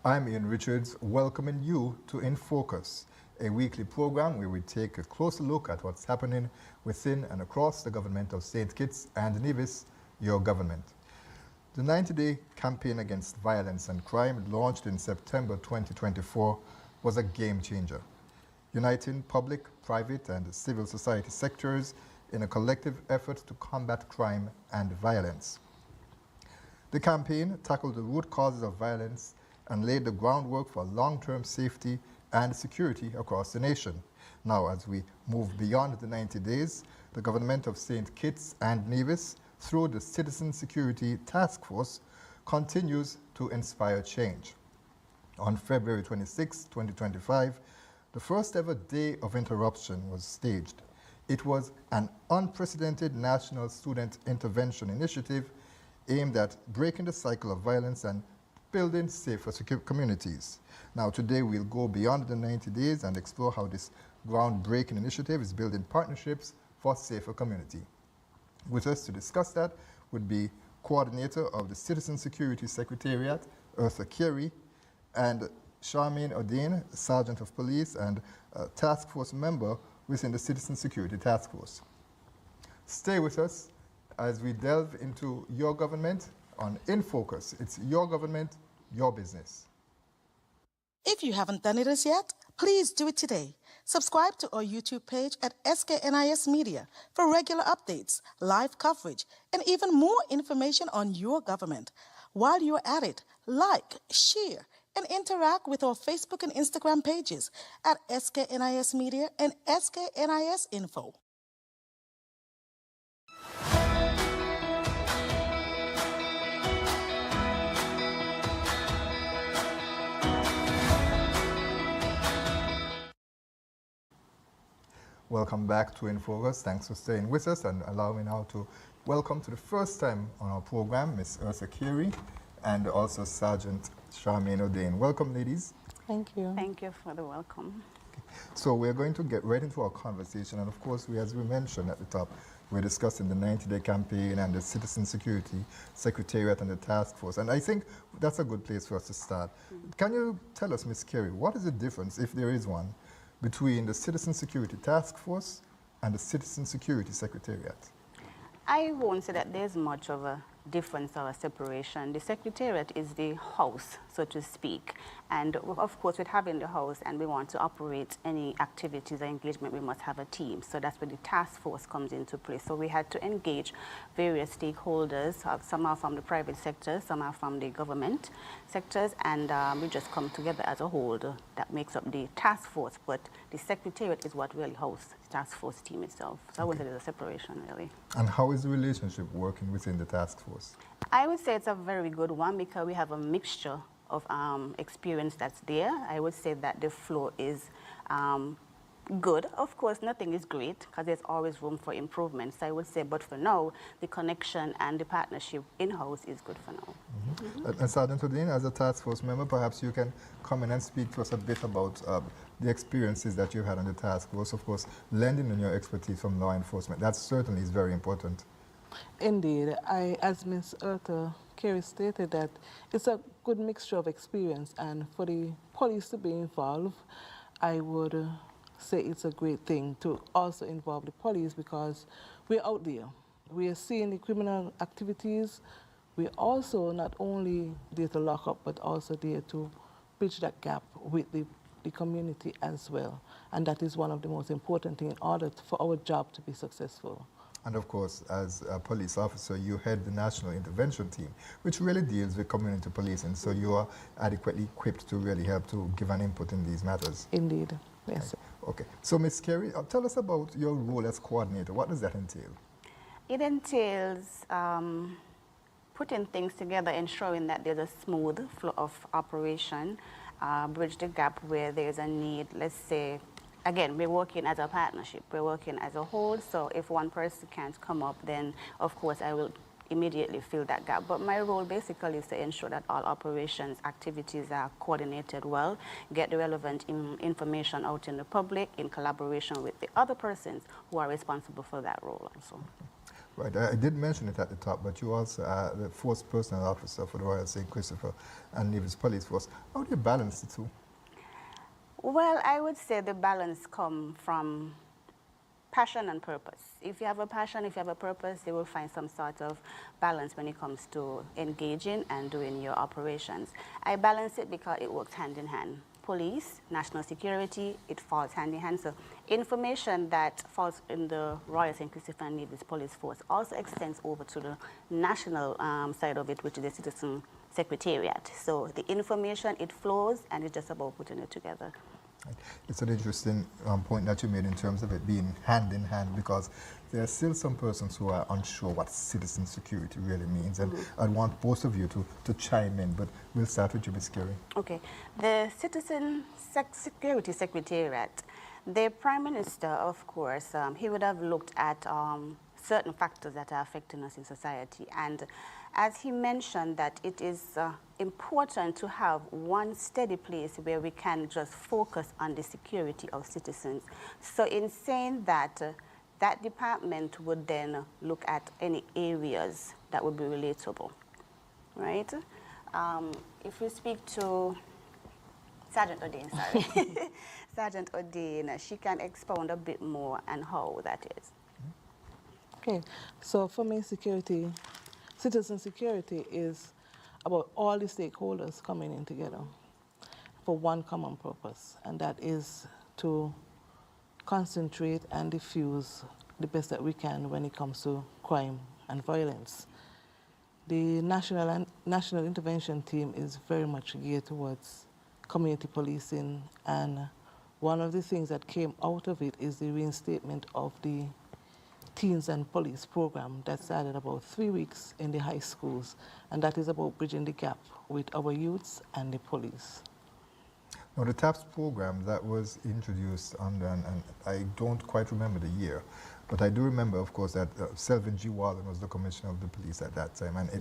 I'm Ian Richards, welcoming you to InFocus, a weekly program where we take a closer look at what's happening within and across the government of St. Kitts and Nevis, your government. The 90-day campaign against violence and crime, launched in September 2024, was a game changer, uniting public, private, and civil society sectors in a collective effort to combat crime and violence. The campaign tackled the root causes of violence and laid the groundwork for long-term safety and security across the nation. Now, as we move beyond the 90 days, the government of St. Kitts and Nevis, through the Citizen Security Task Force, continues to inspire change. On February 26, 2025, the first ever Day of Interruption was staged. It was an unprecedented national student intervention initiative aimed at breaking the cycle of violence and building safer, secure communities. Now, today we'll go beyond the 90 days and explore how this groundbreaking initiative is building partnerships for safer community. With us to discuss that would be Coordinator of the Citizen Security Secretariat, Eartha Carey, and Charmaine O'Dane, Sergeant of Police and Task Force member within the Citizen Security Task Force. Stay with us as we delve into your government on InFocus. It's your government, your business. If you haven't done it as yet, please do it today. Subscribe to our YouTube page at SKNIS Media for regular updates, live coverage, and even more information on your government. While you're at it, like, share, and interact with our Facebook and Instagram pages at SKNIS Media and SKNIS Info. Welcome back to InFocus. Thanks for staying with us, and allow me now to welcome to the first time on our program Ms. Eartha Carey and also Sergeant Charmaine O'Dane. Welcome, ladies. Thank you. Thank you for the welcome. Okay. So we're going to get right into our conversation, and of course, as we mentioned at the top, we're discussing the 90-day campaign and the Citizen Security Secretariat and the Task Force, and I think that's a good place for us to start. Can you tell us, Ms. Carey, what is the difference, if there is one, between the Citizen Security Task Force and the Citizen Security Secretariat? I won't say that there's much of a difference or a separation. The Secretariat is the house, so to speak. And of course, with having the house and we want to operate any activities or engagement, we must have a team. So that's where the task force comes into play. So we had to engage various stakeholders. Some are from the private sector, some are from the government sectors, and we just come together as a whole. That makes up the task force, but the Secretariat is what really hosts the task force team itself. So I would say there's a separation, really. And how is the relationship working within the task force? I would say it's a very good one because we have a mixture of experience that's there. I would say that the flow is good. Of course, nothing is great because there's always room for improvement. So I would say, but for now, the connection and the partnership in-house is good for now. And Sergeant O'Dane, as a task force member, perhaps you can come in and speak to us a bit about the experiences that you've had on the task force. Of course, lending on your expertise from law enforcement. That certainly is very important. Indeed. As Ms. Eartha Carey stated, that it's a good mixture of experience, and for the police to be involved, I would say it's a great thing to also involve the police because we're out there. We are seeing the criminal activities. We're also not only there to lock up, but also there to bridge that gap with the community as well. And that is one of the most important things in order for our job to be successful. And of course, as a police officer, you head the National Intervention Team, which really deals with community policing. So you are adequately equipped to really help to give an input in these matters. Indeed, yes. Right. Okay. So Ms. Carey, tell us about your role as coordinator. What does that entail? It entails putting things together, ensuring that there's a smooth flow of operation, bridge the gap where there's a need, let's say. Again, we're working as a partnership. We're working as a whole, so if one person can't come up, then of course I will immediately fill that gap. But my role basically is to ensure that all operations, activities are coordinated well, get the relevant information out in the public in collaboration with the other persons who are responsible for that role also. Right, I did mention it at the top, but you also are the fourth personnel officer for the Royal St. Christopher and Nevis Police Force. How do you balance the two? Well, I would say the balance comes from passion and purpose. If you have a passion, if you have a purpose, you will find some sort of balance when it comes to engaging and doing your operations. I balance it because it works hand in hand. Police, national security, it falls hand in hand. So information that falls in the Royal St. Christopher and Nevis Police Force also extends over to the national side of it, which is the Citizen Secretariat. So the information, it flows, and it's just about putting it together. It's an interesting point that you made in terms of it being hand in hand, because there are still some persons who are unsure what citizen security really means, and I want both of you to chime in, but we'll start with you, Ms. Carey. Okay. The Citizen Security Secretariat, the Prime Minister, of course, he would have looked at certain factors that are affecting us in society, and as he mentioned that it is important to have one steady place where we can just focus on the security of citizens. So in saying that, that department would then look at any areas that would be relatable, right? If we speak to Sergeant Odin, sorry, Sergeant Odin, she can expound a bit more on how that is. Okay, so for me, citizen security is about all the stakeholders coming in together for one common purpose, and that is to concentrate and diffuse the best that we can when it comes to crime and violence. The national intervention team is very much geared towards community policing, and one of the things that came out of it is the reinstatement of the Teens and Police program that started about 3 weeks in the high schools, and that is about bridging the gap with our youths and the police. Now, the TAPS program that was introduced under, and I don't quite remember the year, but I do remember, of course, that Selvin G. Wallen was the commissioner of the police at that time, and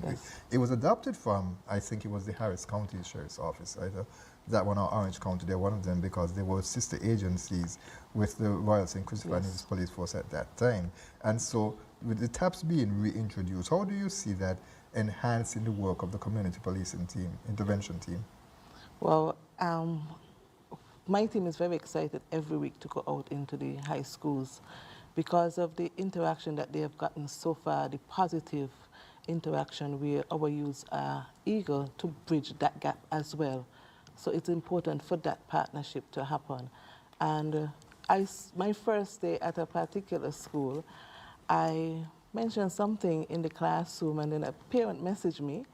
it was adopted from, I think it was the Harris County Sheriff's Office, right? That one, or Orange County, they're one of them, because they were sister agencies with the Royal St. Christopher and Nevis Police Force at that time. And so, with the TAPS being reintroduced, how do you see that enhancing the work of the community policing team, intervention team? Well, my team is very excited every week to go out into the high schools because of the interaction that they have gotten so far, the positive interaction where our youths are eager to bridge that gap as well. So it's important for that partnership to happen. And my first day at a particular school, I mentioned something in the classroom, and then a parent messaged me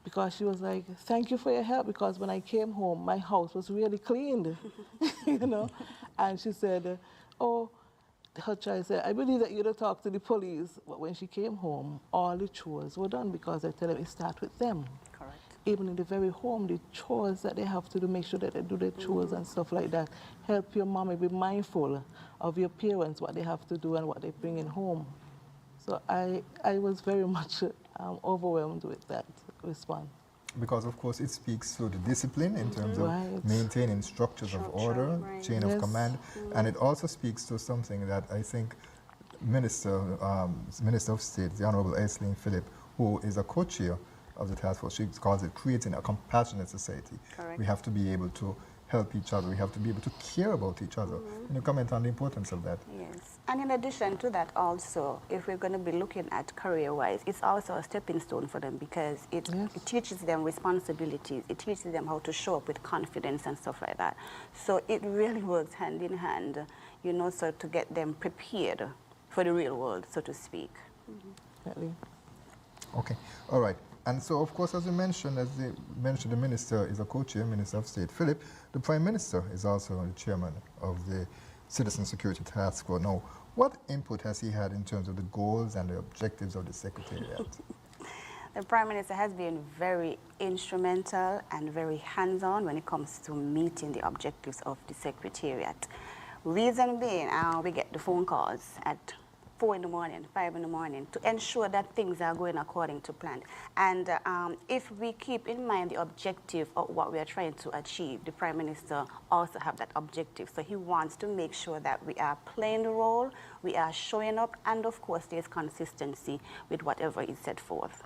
because she was like, "Thank you for your help, because when I came home, my house was really cleaned," you know? And she said, "Oh," her child said, "I believe that you'd have talked to the police." But when she came home, all the chores were done, because I tell them it starts with them. Correct. Even in the very home, the chores that they have to do, make sure that they do their chores and stuff like that. Help your mommy be mindful of your parents, what they have to do and what they bring in home. So I was very much overwhelmed with that response. Because, of course, it speaks to the discipline in terms of maintaining structures of order, chain of command, and it also speaks to something that I think Minister of State, the Honorable Aislinn Phillip, who is a co-chair of the task force, she calls it creating a compassionate society. Correct. We have to be able to help each other. We have to be able to care about each other. Can you comment on the importance of that? Yes. And in addition to that also, if we're going to be looking at career-wise, it's also a stepping stone for them, because it teaches them responsibilities. It teaches them how to show up with confidence and stuff like that. So it really works hand in hand, you know, so to get them prepared for the real world, so to speak. Okay. All right. And so, of course, as the Minister is a co-chair, Minister of State Phillip. The Prime Minister is also the chairman of the Citizen Security Task Force. Now, what input has he had in terms of the goals and the objectives of the Secretariat? The Prime Minister has been very instrumental and very hands-on when it comes to meeting the objectives of the Secretariat. Reason being, we get the phone calls at 4 in the morning, 5 in the morning, to ensure that things are going according to plan. And if we keep in mind the objective of what we are trying to achieve, the Prime Minister also have that objective. So he wants to make sure that we are playing the role, we are showing up, and of course there's consistency with whatever is set forth.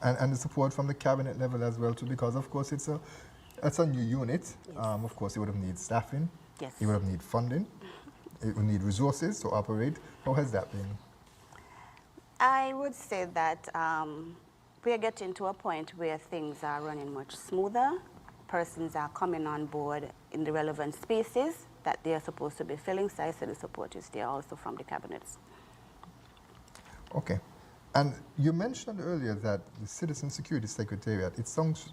And the support from the cabinet level as well too, because of course it's a new unit. Yes. Of course, it would have needed staffing. Yes. It would have needed funding. It would need resources to operate. How has that been? I would say that we are getting to a point where things are running much smoother. Persons are coming on board in the relevant spaces that they are supposed to be filling. So I say the support is there also from the cabinets. Okay. And you mentioned earlier that the Citizen Security Secretariat, it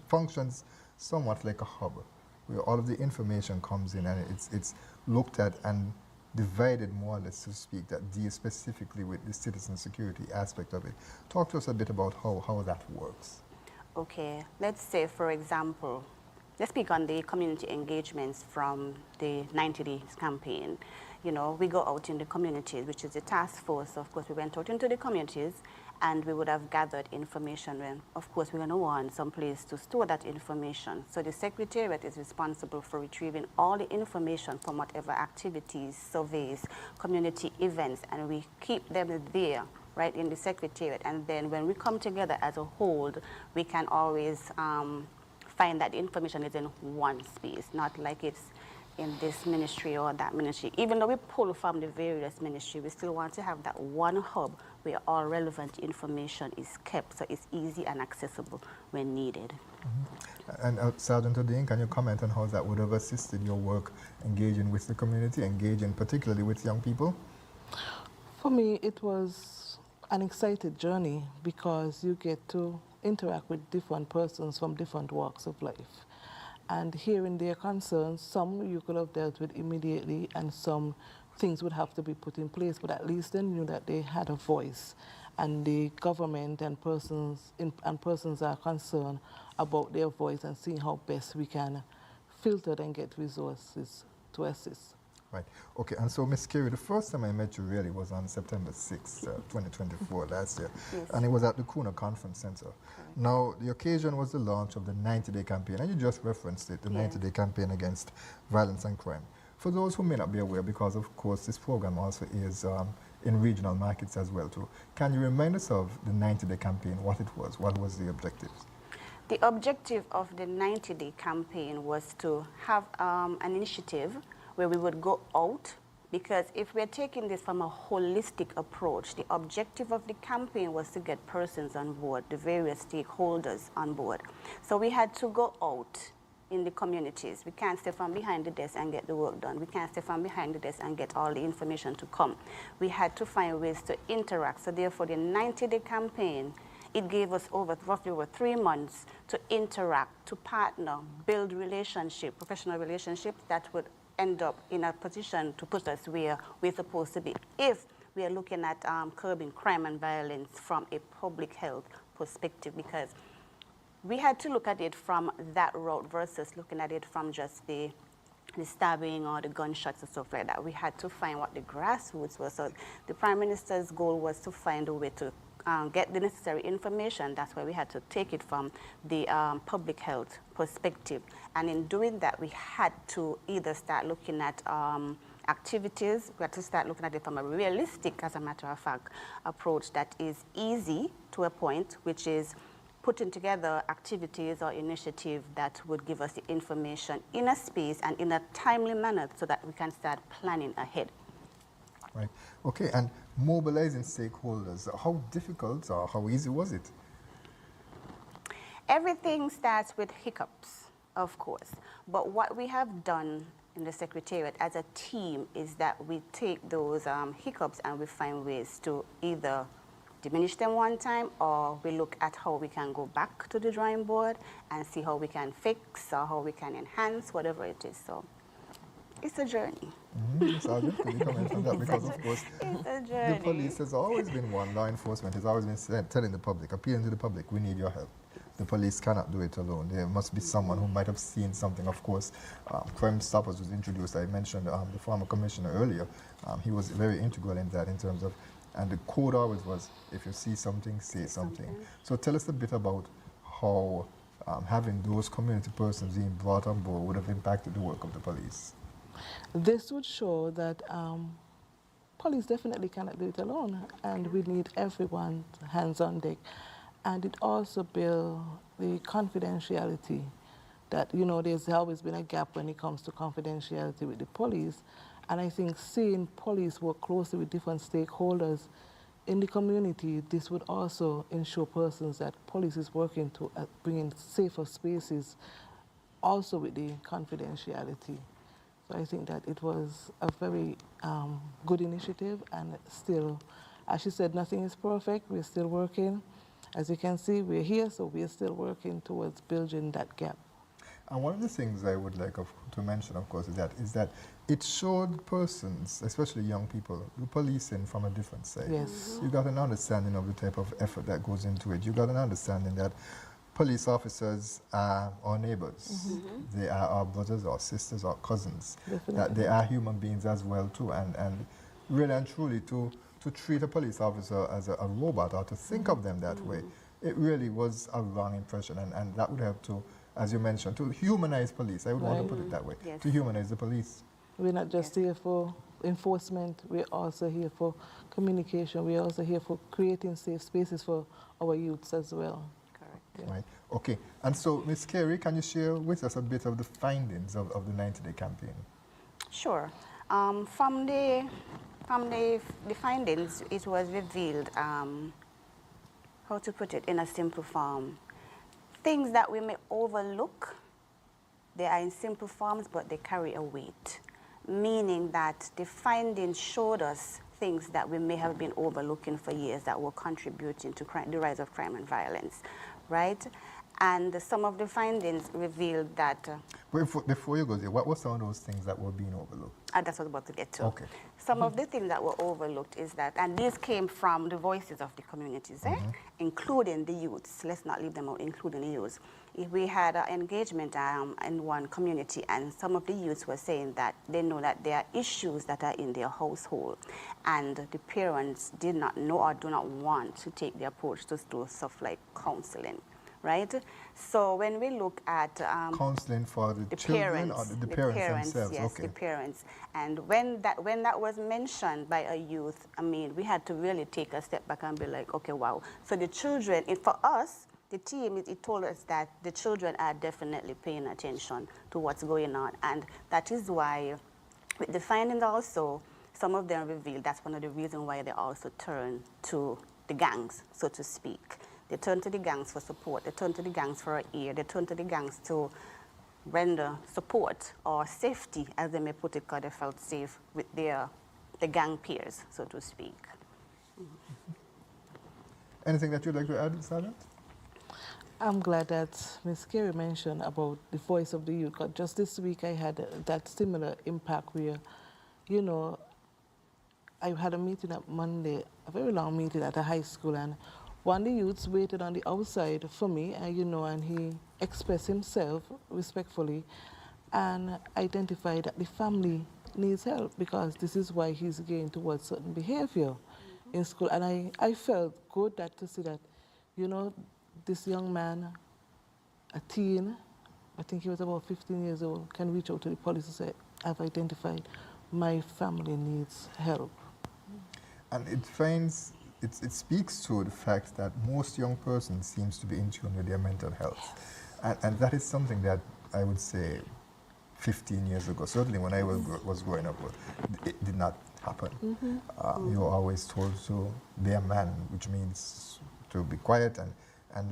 functions somewhat like a hub, where all of the information comes in and it's looked at and divided more or less, so to speak, that deals specifically with the citizen security aspect of it. Talk to us a bit about how that works. Okay, let's say, for example, let's speak on the community engagements from the 90 Days campaign. You know, we go out in the communities, which is a task force. Of course, we went out into the communities and we would have gathered information when, of course, we're going to want some place to store that information. So the Secretariat is responsible for retrieving all the information from whatever activities, surveys, community events, and we keep them there, right, in the Secretariat. And then when we come together as a whole, we can always find that the information is in one space, not like it's in this ministry or that ministry. Even though we pull from the various ministries, we still want to have that one hub where all relevant information is kept, so it's easy and accessible when needed. Mm-hmm. And Sergeant Odin, can you comment on how that would have assisted your work engaging with the community, engaging particularly with young people? For me, it was an exciting journey because you get to interact with different persons from different walks of life. And hearing their concerns, some you could have dealt with immediately and some things would have to be put in place, but at least they knew that they had a voice and the government and persons are concerned about their voice and seeing how best we can filter and get resources to assist. Right. Okay, and so Ms. Carey, the first time I met you really was on September 6th, 2024, last year. Yes. And it was at the Kuna Conference Center. Okay. Now, the occasion was the launch of the 90-day campaign, and you just referenced it, the 90-day campaign against violence and crime. For those who may not be aware, because of course this program also is in regional markets as well too, can you remind us of the 90-day campaign, what it was, what was the objectives? The objective of the 90-day campaign was to have an initiative where we would go out, because if we're taking this from a holistic approach, the objective of the campaign was to get persons on board, the various stakeholders on board. So we had to go out in the communities. We can't stay from behind the desk and get the work done. We can't stay from behind the desk and get all the information to come. We had to find ways to interact. So therefore, the 90-day campaign, it gave us roughly over 3 months to interact, to partner, build relationship, professional relationships that would end up in a position to put us where we're supposed to be if we are looking at curbing crime and violence from a public health perspective, because we had to look at it from that route versus looking at it from just the stabbing or the gunshots and stuff like that. We had to find what the grassroots was. So the Prime Minister's goal was to find a way to get the necessary information. That's why we had to take it from the public health perspective. And in doing that, we had to either start looking at activities. We had to start looking at it from a realistic, as a matter of fact, approach that is easy to a point, which is putting together activities or initiatives that would give us the information in a space and in a timely manner so that we can start planning ahead. Right. Okay, and mobilizing stakeholders, how difficult or how easy was it? Everything starts with hiccups, of course. But what we have done in the Secretariat as a team is that we take those hiccups and we find ways to either diminish them one time, or we look at how we can go back to the drawing board and see how we can fix or how we can enhance, whatever it is. So it's a journey. Mm-hmm. Sergeant, could you comment on that? Because of course, it's a journey. The police has always been one, law enforcement has always been telling the public, appealing to the public, we need your help. The police cannot do it alone. There must be someone who might have seen something. Of course, Crime Stoppers was introduced. I mentioned the former commissioner earlier. He was very integral in that, in terms of And the code always was, if you see something, say something. So tell us a bit about how having those community persons being brought on board would have impacted the work of the police. This would show that police definitely cannot do it alone, and we need everyone's hands on deck. And it also builds the confidentiality that, you know, there's always been a gap when it comes to confidentiality with the police. And I think seeing police work closely with different stakeholders in the community, this would also ensure persons that police is working to bring in safer spaces, also with the confidentiality. So I think that it was a very good initiative, and still, as she said, nothing is perfect. We're still working. As you can see, we're here, so we're still working towards building that gap. And one of the things I would like to mention, of course, is that it showed persons, especially young people, the policing from a different side. Yes. You got an understanding of the type of effort that goes into it. You got an understanding that police officers are our neighbors. They are our brothers, our sisters, our cousins. Definitely. That they are human beings as well too. And really and truly to treat a police officer as a robot or to think of them that way, it really was a wrong impression. And that would have to, as you mentioned, to humanize police. I would want to put it that way. Yes. To humanize the police. We're not just here for enforcement, we're also here for communication. We're also here for creating safe spaces for our youths as well. Correct. Right. Okay. And so, Ms. Carey, can you share with us a bit of the findings of the 90-day campaign? Sure. From the findings, it was revealed, how to put it in a simple form, things that we may overlook, they are in simple forms, but they carry a weight, meaning that the findings showed us things that we may have been overlooking for years that were contributing to crime, the rise of crime and violence, right? And some of the findings revealed that... Before you go there, what were some of those things that were being overlooked? That's what I was about to get to. Okay. Some of the things that were overlooked is that, and these came from the voices of the communities, including the youths. Let's not leave them out, including the youths. If we had an engagement in one community, and some of the youths were saying that they know that there are issues that are in their household, and the parents did not know or do not want to take the approach to do stuff like counseling. Right? So when we look at... counseling for the children parents, or the parents themselves? Yes, okay. the parents. And when that was mentioned by a youth, I mean, we had to really take a step back and be like, okay, wow. So the children, for us, the team, it told us that the children are definitely paying attention to what's going on. And that is why, with the findings also, some of them revealed that's one of the reasons why they also turn to the gangs, so to speak. They turn to the gangs for support. They turn to the gangs for an ear. They turn to the gangs to render support or safety, as they may put it, because they felt safe with the gang peers, so to speak. Anything that you'd like to add, Sergeant? I'm glad that Ms. Carey mentioned about the voice of the youth. 'Cause just this week I had that similar impact where, you know, I had a meeting at Monday, a very long meeting at a high school, and one of the youths waited on the outside for me, you know, and he expressed himself respectfully and identified that the family needs help because this is why he's going towards certain behavior in school. And I felt good to see that, you know, this young man, a teen, I think he was about 15 years old, can reach out to the police and say, I've identified my family needs help. And it speaks to the fact that most young persons seems to be in tune with their mental health. Yes. And that is something that I would say 15 years ago, certainly when I was growing up, it did not happen. You were always told to be a man, which means to be quiet and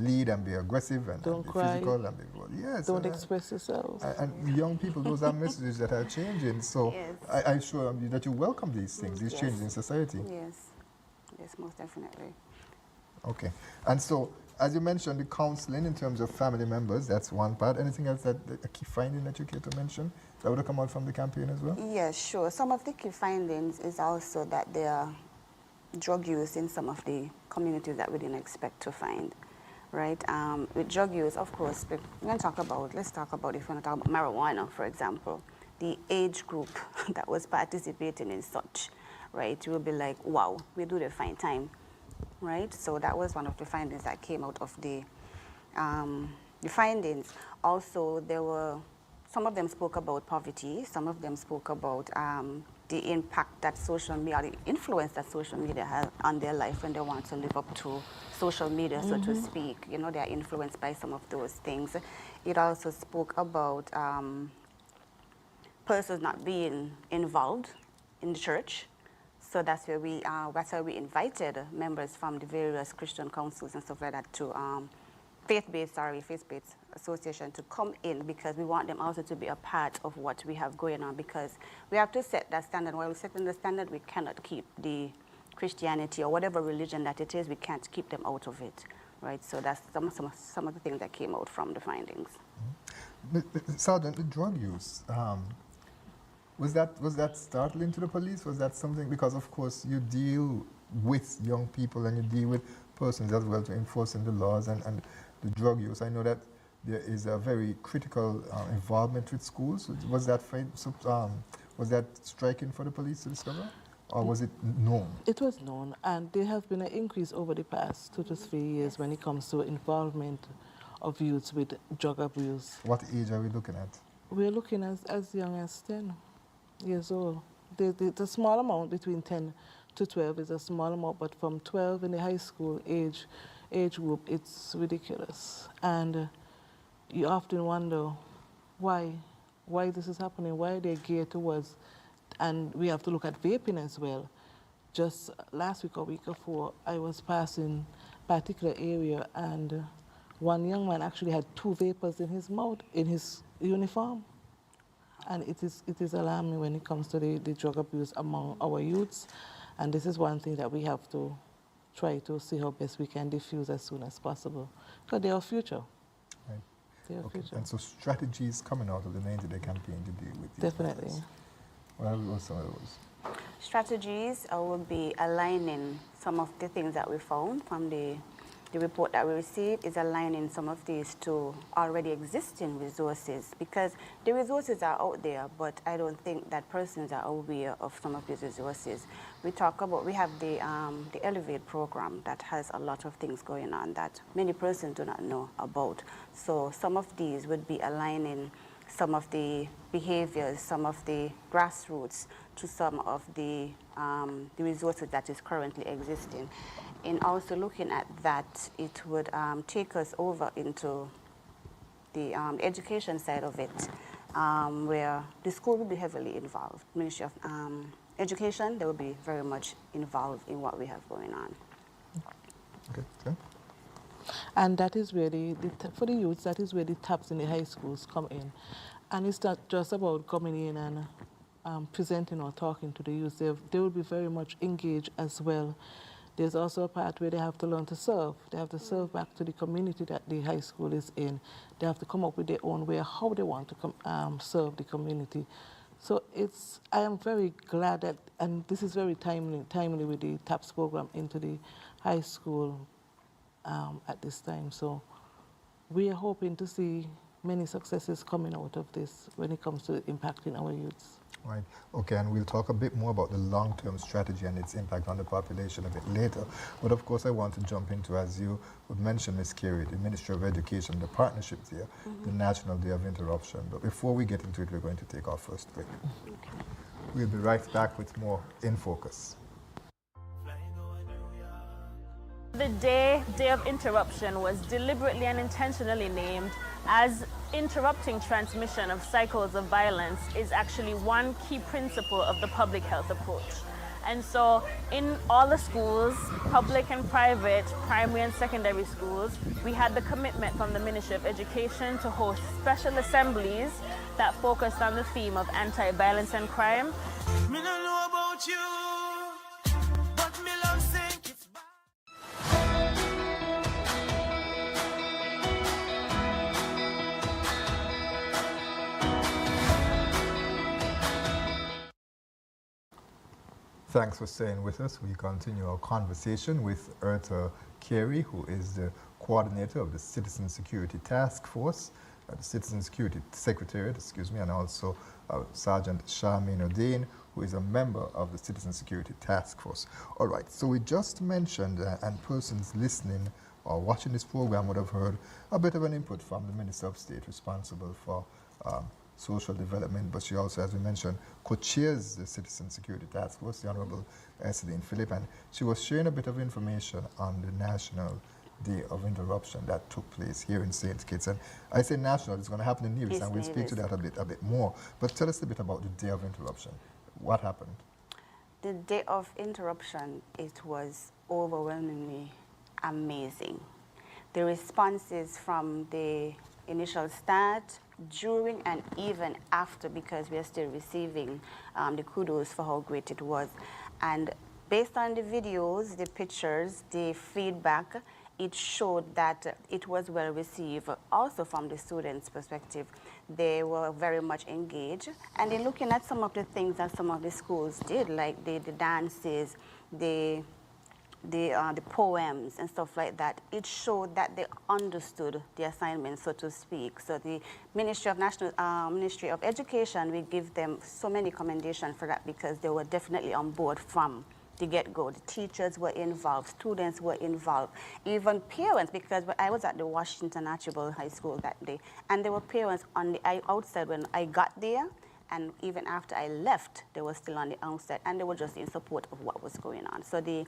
lead and be aggressive and don't be cry. physical and be yes. Don't express yourself. And young people, those are messages that are changing. So Yes. I'm sure that you welcome these things, these changes in society. Yes. Yes, most definitely. Okay. And so, as you mentioned, the counseling in terms of family members, that's one part. Anything else a key finding that you care to mention that would have come out from the campaign as well? Yes, sure. Some of the key findings is also that there are drug use in some of the communities that we didn't expect to find, right? With drug use, of course, let's talk about, if you want to talk about marijuana, for example, the age group that was participating in such, right? You will be like, wow, we do the fine time, right? So that was one of the findings that came out of the findings. Also, there were, some of them spoke about poverty, some of them spoke about the impact that social media, the influence that social media has on their life when they want to live up to social media, so to speak. You know, they are influenced by some of those things. It also spoke about persons not being involved in the church. So that's where that's why we invited members from the various Christian councils and stuff like that to faith-based association to come in, because we want them also to be a part of what we have going on, because we have to set that standard. While we set the standard, we cannot keep the Christianity or whatever religion that it is, we can't keep them out of it, right? So that's some of the things that came out from the findings. Sergeant, the drug use, was that startling to the police? Was that something, because of course you deal with young people and you deal with persons as well to enforcing the laws and the drug use. I know that there is a very critical involvement with schools. Was that striking for the police to discover, or was it known? It was known, and there has been an increase over the past 2 to 3 years when it comes to involvement of youths with drug abuse. What age are we looking at? We're looking as young as 10 years old. The small amount between 10 to 12 is a small amount, but from 12 in the high school age group, it's ridiculous. And you often wonder why this is happening, why they're geared towards, and we have to look at vaping as well. Just last week or week before, I was passing a particular area, and one young man actually had 2 vapors in his mouth, in his uniform. And it is alarming when it comes to the drug abuse among our youths. And this is one thing that we have to try to see how best we can diffuse as soon as possible, because they're our future. Right. They're our future. And so strategies coming out of the 90-day campaign to deal with these Definitely. matters. What are some of those? Strategies will be aligning some of the things that we found from the report that we received, is aligning some of these to already existing resources, because the resources are out there, but I don't think that persons are aware of some of these resources. We have the Elevate program that has a lot of things going on that many persons do not know about. So some of these would be aligning some of the behaviors, some of the grassroots to some of the resources that is currently existing. And also looking at that, it would take us over into the education side of it, where the school will be heavily involved. Ministry of Education, they will be very much involved in what we have going on. Okay. And that is where for the youths, that is where the taps in the high schools come in. And it's not just about coming in and presenting or talking to the youth. They will be very much engaged as well. There's also a part where they have to learn to serve. They have to serve back to the community that the high school is in. They have to come up with their own way, how they want to serve the community. So I am very glad that, and this is very timely with the TAPS program into the high school at this time. So we are hoping to see many successes coming out of this when it comes to impacting our youths. Right. Okay, and we'll talk a bit more about the long-term strategy and its impact on the population a bit later. But of course, I want to jump into, as you would mention, Ms. Carey, the Ministry of Education, the partnership there, the National Day of Interruption. But before we get into it, we're going to take our first break. Okay. We'll be right back with more In Focus. The Day of Interruption was deliberately and intentionally named as interrupting transmission of cycles of violence is actually one key principle of the public health approach. And so in all the schools, public and private, primary and secondary schools, we had the commitment from the Ministry of Education to host special assemblies that focused on the theme of anti-violence and crime. Me no know about you, but me love think it's bad. Thanks for staying with us. We continue our conversation with Erta Carey, who is the coordinator of the Citizen Security Task Force, the Citizen Security Secretariat, and also Sergeant Charmaine O'Dane, who is a member of the Citizen Security Task Force. All right, so we just mentioned, and persons listening or watching this program would have heard a bit of an input from the Minister of State responsible for social development, but she also, as we mentioned, co-chairs the Citizen Security Task Force, the Honorable Esseline Phillip, and she was sharing a bit of information on the National Day of Interruption that took place here in St. Kitts. And I say national, it's going to happen in Nevis, and we'll speak to that a bit more. But tell us a bit about the Day of Interruption. What happened? The Day of Interruption, it was overwhelmingly amazing. The responses from the initial start, during and even after, because we are still receiving the kudos for how great it was. And based on the videos, the pictures, the feedback, it showed that it was well received. Also from the students' perspective, they were very much engaged. And in looking at some of the things that some of the schools did, like the dances, the poems and stuff like that, it showed that they understood the assignment, so to speak. So the Ministry of Education, we give them so many commendations for that, because they were definitely on board from the get-go. The teachers were involved, students were involved, even parents, because I was at the Washington Archibald High School that day, and there were parents on the outside when I got there, and even after I left, they were still on the outside, and they were just in support of what was going on. So the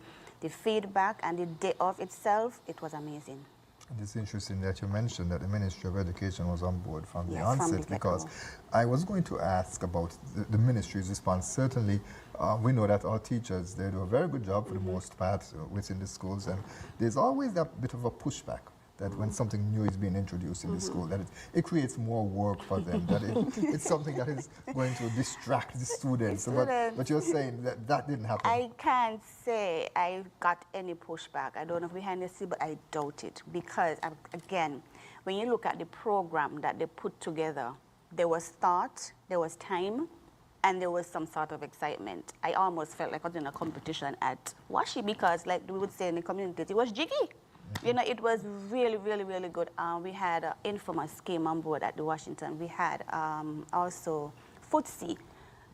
feedback and the day of itself, it was amazing. And it's interesting that you mentioned that the Ministry of Education was on board from the onset, because I was going to ask about the ministry's response. Certainly, we know that our teachers, they do a very good job for the most part within the schools, and there's always that bit of a pushback that when something new is being introduced in the school, that it creates more work for them, that it's something that is going to distract the students. But you're saying that that didn't happen. I can't say I got any pushback. I don't know behind the scene, but I doubt it. Because, again, when you look at the program that they put together, there was thought, there was time, and there was some sort of excitement. I almost felt like I was in a competition at Washi, because, like we would say in the community, it was jiggy. You know, it was really, really, really good. We had InFocus came on board at the Washington. We had also Footsie.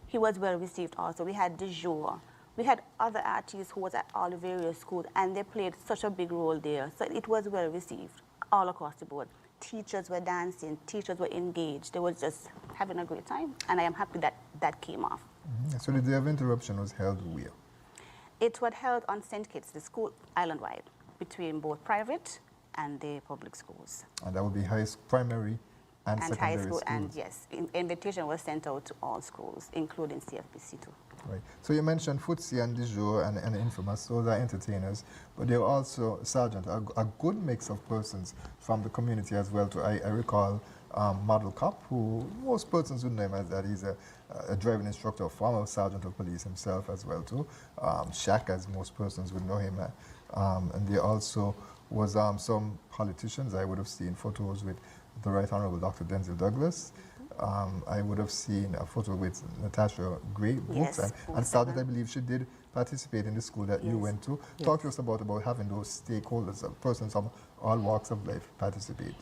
He was well received also. We had De Jour. We had other artists who was at all the various schools, and they played such a big role there. So it was well received all across the board. Teachers were dancing. Teachers were engaged. They were just having a great time, and I am happy that that came off. Mm-hmm. So the Day of Interruption was held where? It was held on St. Kitts, the school island-wide, between both private and the public schools. And that would be primary and secondary high school. schools. And yes, invitation was sent out to all schools, including CFPC too. Right. So you mentioned Footsie and De Jour and InFocus, those are entertainers, but they're also, Sergeant, a good mix of persons from the community as well too. I recall Model Cop, who most persons would know him as that. He's a driving instructor, a former sergeant of police himself as well too. Shaq, as most persons would know him. And there also was some politicians. I would have seen photos with the Right Honorable Dr. Denzel Douglas. I would have seen a photo with Natasha Gray Books. Yes, and Sergeant, I believe she did participate in the school that you went to. Yes. Talk to us about having those stakeholders, persons from all walks of life participate.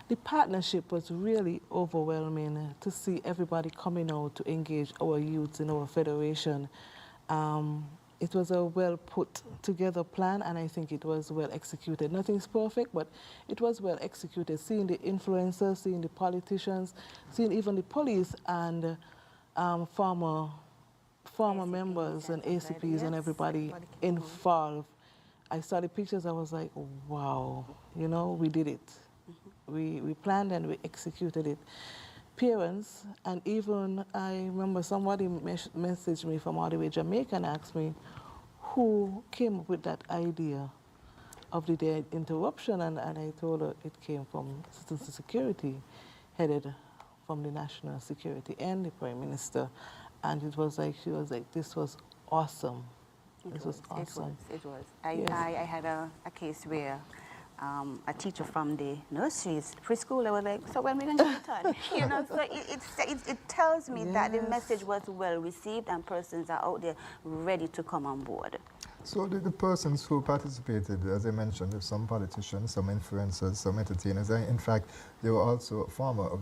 The partnership was really overwhelming to see everybody coming out to engage our youths in our federation. It was a well put together plan, and I think it was well executed. Nothing's perfect, but it was well executed. Seeing the influencers, seeing the politicians, seeing even the police and former members and ACPs and everybody involved. I saw the pictures, I was like, wow, you know, we did it. We planned and we executed it. Parents, and even I remember somebody messaged me from all the way Jamaica and asked me who came up with that idea of the day interruption, and I told her it came from Citizen Security, headed from the National Security and the Prime Minister, and it was like, she was like, this was awesome. This was awesome. It was. I had a case where a teacher from the nurseries, preschool, I was like, so when are we going to get done? You know, so it tells me that the message was well received and persons are out there ready to come on board. So the persons who participated, as I mentioned, there's some politicians, some influencers, some entertainers. In fact, they were also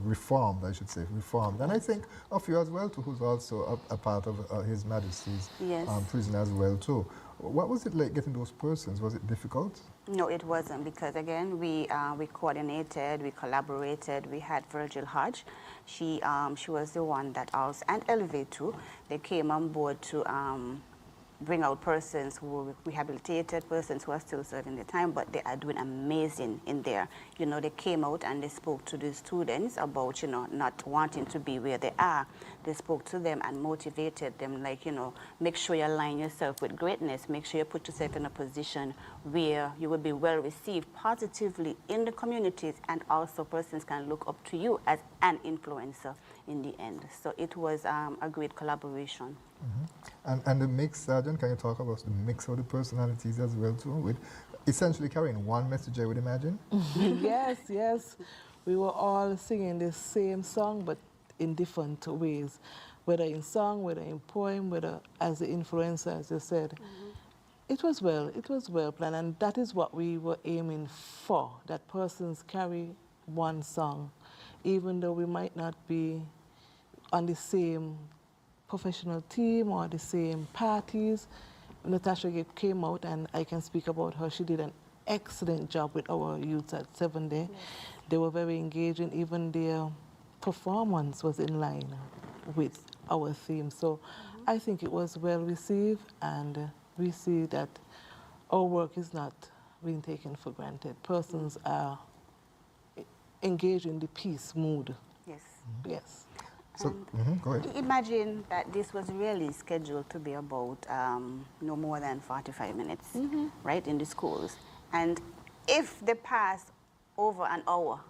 reformed, I should say, reformed. And I think of you as well, too, who's also a part of His Majesty's Yes. prison as well, too. What was it like getting those persons? Was it difficult? No, it wasn't, because again, we coordinated, we collaborated. We had Virgil Hodge. She was the one that also, and Elevate too. They came on board to bring out persons who were rehabilitated, persons who are still serving their time, but they are doing amazing in there. You know, they came out and they spoke to the students about, you know, not wanting to be where they are. They spoke to them and motivated them, like, you know, make sure you align yourself with greatness, make sure you put yourself in a position where you will be well received positively in the communities, and also persons can look up to you as an influencer in the end. So it was a great collaboration. Mm-hmm. And the mix, Sergeant, can you talk about the mix of the personalities as well, too, with essentially carrying one message, I would imagine? Yes, yes. We were all singing the same song, but in different ways, whether in song, whether in poem, whether as the influencer, as you said. It was well planned, and that is what we were aiming for, that persons carry one song, even though we might not be on the same professional team or the same parties. Natasha came out, and I can speak about her. She did an excellent job with our youths at 7 Day. Yes. They were very engaging. Even their performance was in line with our theme. So I think it was well received, and we see that our work is not being taken for granted. Persons are engaged in the peace mood. Yes. Yes. So, go ahead. Imagine that this was really scheduled to be about no more than 45 minutes, right, in the schools. And if they pass over an hour,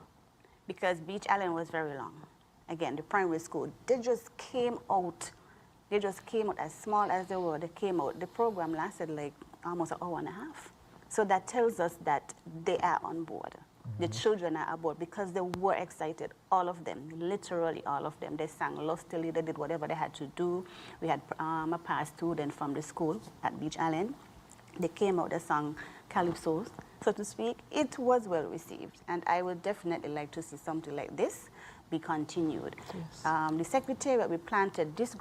because Beach Island was very long, again, the primary school, they just came out as small as they were. They came out. The program lasted like almost an hour and a half. So that tells us that they are on board. The children are aboard because they were excited, all of them, literally all of them. They sang lustily, they did whatever they had to do. We had a past student from the school at Beach Island. They came out, they sang calypsos, so to speak. It was well received, and I would definitely like to see something like this be continued. Yes. The Secretariat, we planted this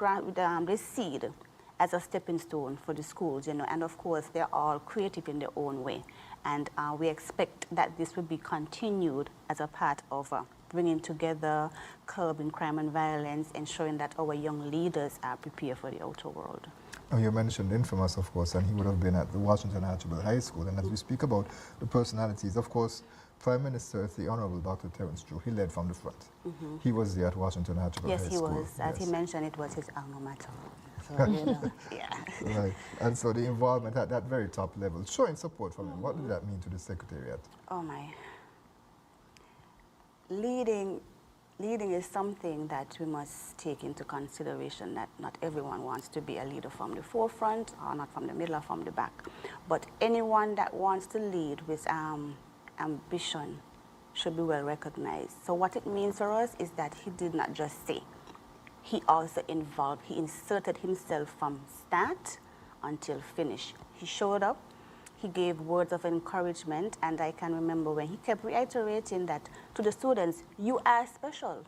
seed as a stepping stone for the schools, you know, and of course they're all creative in their own way. And we expect that this will be continued as a part of bringing together, curbing crime and violence, ensuring that our young leaders are prepared for the outer world. Oh, you mentioned Infamous, of course, and he would have been at the Washington Archibald High School. And as we speak about the personalities, of course, Prime Minister, the Honorable Dr. Terence Drew, he led from the front. He was there at Washington Archibald High School. Yes, he was. As he mentioned, it was his alma mater. So, you know, yeah. Right. And so the involvement at that very top level, showing support from him, what did that mean to the Secretariat? Oh, my. Leading is something that we must take into consideration, that not everyone wants to be a leader from the forefront, or not from the middle or from the back. But anyone that wants to lead with ambition should be well recognized. So what it means for us is that he did not just say. He also involved, he inserted himself from start until finish. He showed up, he gave words of encouragement, and I can remember when he kept reiterating that to the students, you are special.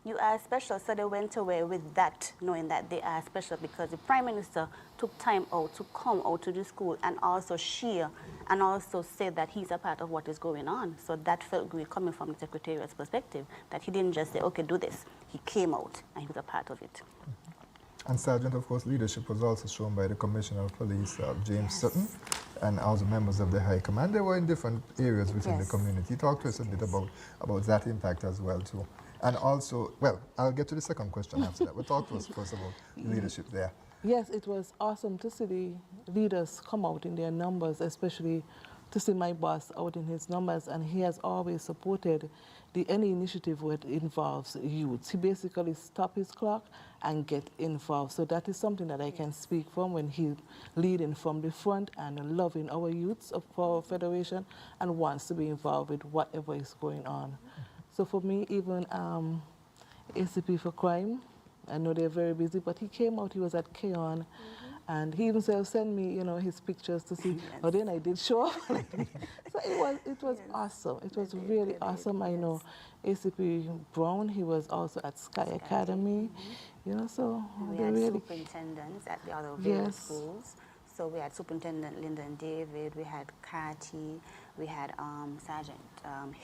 You are special. So they went away with that, knowing that they are special, because the Prime Minister took time out to come out to the school and also share and also say that he's a part of what is going on. So that felt great coming from the Secretariat's perspective, that he didn't just say, okay, do this. He came out and he was a part of it. And Sergeant, of course, leadership was also shown by the Commissioner of Police, James Sutton, and also members of the High Command. They were in different areas within the community. Talk to us a bit about that impact as well, too. And also, well, I'll get to the second question after that. But talk to us first about the leadership there. Yes, it was awesome to see the leaders come out in their numbers, especially to see my boss out in his numbers, and he has always supported any initiative where it involves youths. He basically stops his clock and get involved. So that is something that I can speak from, when he's leading from the front and loving our youths of our federation and wants to be involved with whatever is going on. So for me, even ACP for crime, I know they're very busy, but he came out, he was at Keon, And he himself sent me, you know, his pictures to see. Oh, then I did show up. So it was awesome. It was really awesome. I know ACP Brown, he was also at Sky Academy, you know, so We they had really... superintendents at the other various Yes. schools. So we had Superintendent Lyndon David, we had Cathy, we had Sergeant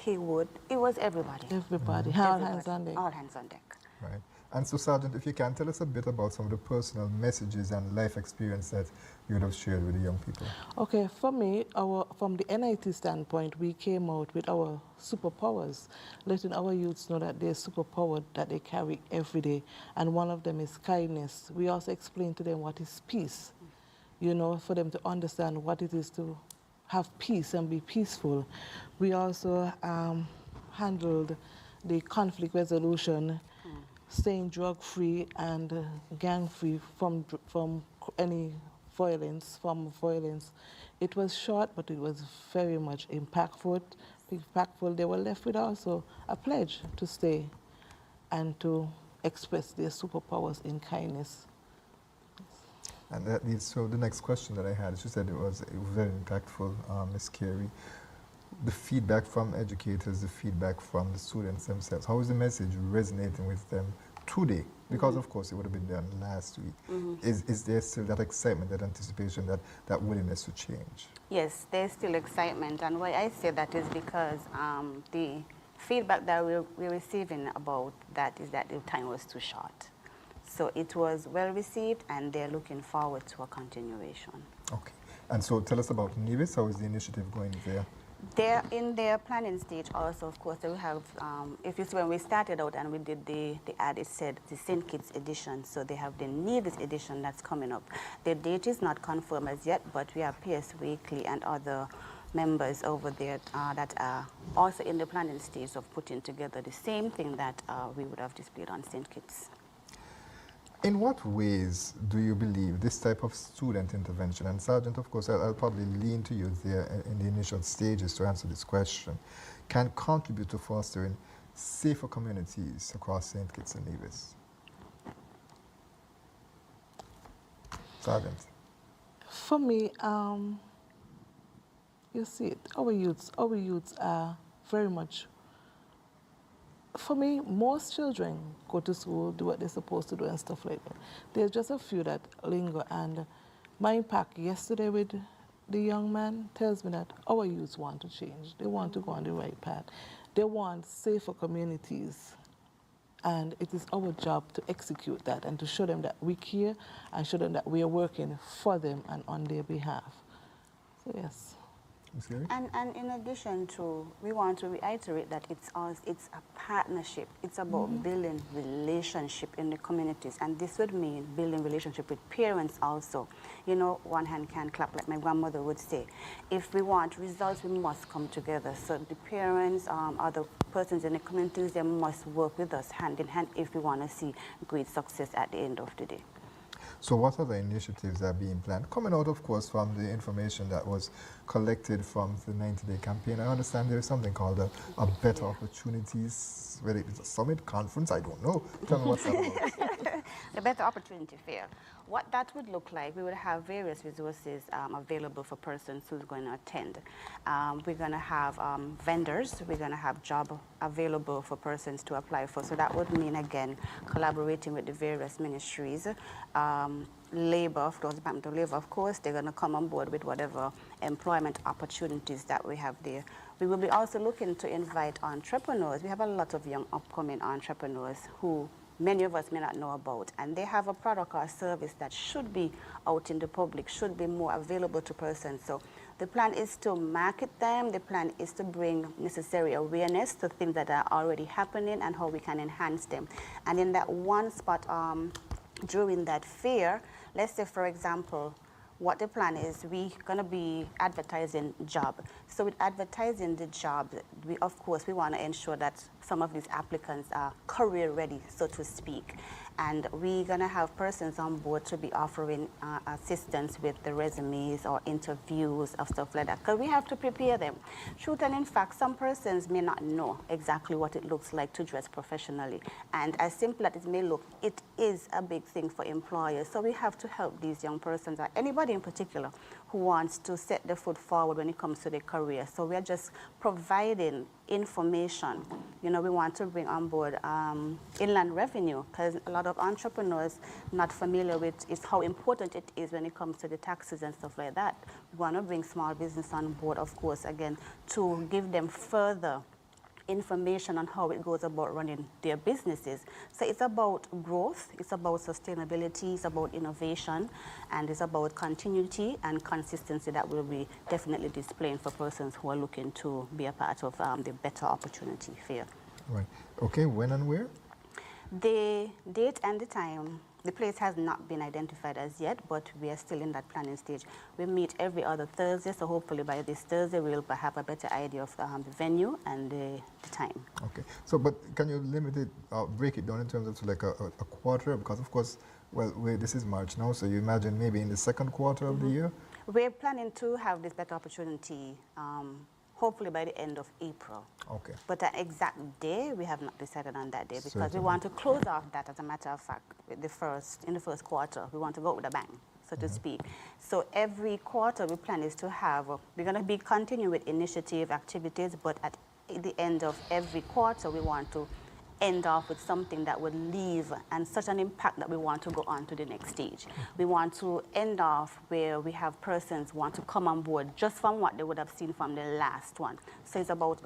Haywood. It was everybody. Everybody, all Everybody. hands on deck. All hands on deck. Right. And so, Sergeant, if you can tell us a bit about some of the personal messages and life experience that you would have shared with the young people. Okay, for me, from the NIT standpoint, we came out with our superpowers, letting our youths know that they're superpowered, that they carry every day, and one of them is kindness. We also explain to them what is peace, you know, for them to understand what it is to have peace and be peaceful. We also handled the conflict resolution, staying drug-free and gang-free from any violence, form of violence. It was short, but it was very much impactful. They were left with also a pledge to stay and to express their superpowers in kindness. And that leads to the next question that I had. She said it was very impactful, Ms. Carey. The feedback from educators, the feedback from the students themselves. How is the message resonating with them today? Because of course it would have been done last week. Is there still that excitement, that anticipation, that willingness to change? Yes, there's still excitement, and why I say that is because the feedback that we're receiving about that is that the time was too short. So it was well received, and they're looking forward to a continuation. Okay. And so tell us about NIVIS. How is the initiative going there? They're in their planning stage also, of course. They will have, if you see when we started out and we did the ad, it said the St. Kitts edition. So they have the NIVIS edition that's coming up. The date is not confirmed as yet, but we have PS Weekly and other members over there that are also in the planning stage of putting together the same thing that we would have displayed on St. Kitts. In what ways do you believe this type of student intervention, and Sergeant, of course, I'll probably lean to you there in the initial stages to answer this question, can contribute to fostering safer communities across St. Kitts and Nevis? Sergeant. For me, you see it, our youths are very much... For me, most children go to school, do what they're supposed to do and stuff like that. There's just a few that linger, and my impact yesterday with the young man tells me that our youths want to change. They want to go on the right path. They want safer communities, and it is our job to execute that and to show them that we care and show them that we are working for them and on their behalf. So yes. And in addition to, we want to reiterate that it's a partnership. It's about building relationship in the communities, and this would mean building relationship with parents also. You know, one hand can't clap, like my grandmother would say. If we want results, we must come together. So the parents, other persons in the communities, they must work with us hand in hand if we want to see great success at the end of the day. So what other initiatives are being planned? Coming out, of course, from the information that was collected from the 90-day campaign, I understand there is something called a Better Opportunities, whether it's a summit, conference, I don't know. Tell me what's that about. The Better Opportunity Fair. What that would look like, we would have various resources available for persons who's going to attend. We're going to have vendors. We're going to have job available for persons to apply for. So that would mean, again, collaborating with the various ministries. Labor, of course, Department of Labor, of course, they're going to come on board with whatever employment opportunities that we have there. We will be also looking to invite entrepreneurs. We have a lot of young upcoming entrepreneurs who many of us may not know about, and they have a product or service that should be out in the public, should be more available to persons. So the plan is to market them. The plan is to bring necessary awareness to things that are already happening and how we can enhance them. And in that one spot, during that fair, let's say, for example, what the plan is, we're going to be advertising job. So with advertising the job, of course, we want to ensure that some of these applicants are career ready, so to speak. And we're going to have persons on board to be offering assistance with the resumes or interviews or stuff like that, because we have to prepare them. Truth and in fact, some persons may not know exactly what it looks like to dress professionally. And as simple as it may look, it is a big thing for employers. So we have to help these young persons, or anybody in particular, who wants to set their foot forward when it comes to their career. So we're just providing information. You know, we want to bring on board inland revenue, because a lot of entrepreneurs not familiar with is how important it is when it comes to the taxes and stuff like that. We want to bring small business on board, of course, again, to give them further information on how it goes about running their businesses. So it's about growth, it's about sustainability, it's about innovation, and it's about continuity and consistency that will be definitely displaying for persons who are looking to be a part of the Better Opportunity Fair. Right. Okay, when and where? The date and the time, the place has not been identified as yet, but we are still in that planning stage. We meet every other Thursday, so hopefully by this Thursday we'll have a better idea of the venue and the time. Okay. So, but can you limit it, break it down in terms of like a quarter? Because of course, well, this is March now, so you imagine maybe in the second quarter of the year? We're planning to have this Better Opportunity hopefully by the end of April. Okay. But an exact day, we have not decided on that day, because Certainly. we want to close off that, as a matter of fact, with in the first quarter. We want to go with a bang, so to speak. So every quarter we plan is to have, we're going to be continuing with initiative activities, but at the end of every quarter we want to end off with something that would leave and such an impact that we want to go on to the next stage. We want to end off where we have persons want to come on board just from what they would have seen from the last one. So it's about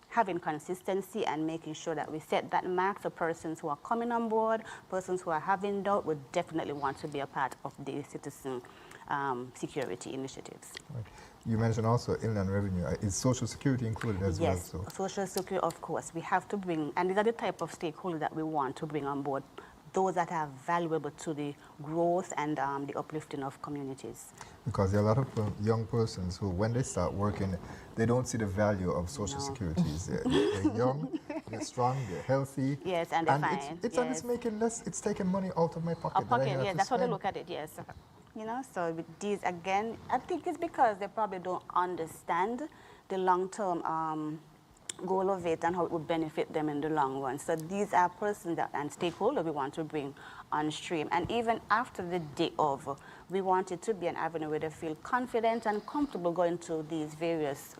having consistency and making sure that we set that mark, so persons who are coming on board, persons who are having doubt, would definitely want to be a part of the citizen security initiatives. Right. You mentioned also inland revenue. Is Social Security included as well? Yes, So Social Security, of course. We have to bring, and these are the type of stakeholders that we want to bring on board, those that are valuable to the growth and the uplifting of communities. because there are a lot of young persons who, when they start working, they don't see the value of Social Security. They're young, they're strong, they're healthy. Yes, and they're fine. And it's making less, it's taking money out of my pocket. A pocket, yeah, that's how they look at it, yes. You know, so with these, again, I think it's because they probably don't understand the long-term goal of it and how it would benefit them in the long run. So these are persons and stakeholders we want to bring on stream. And even after the day of, we want it to be an avenue where they feel confident and comfortable going to these various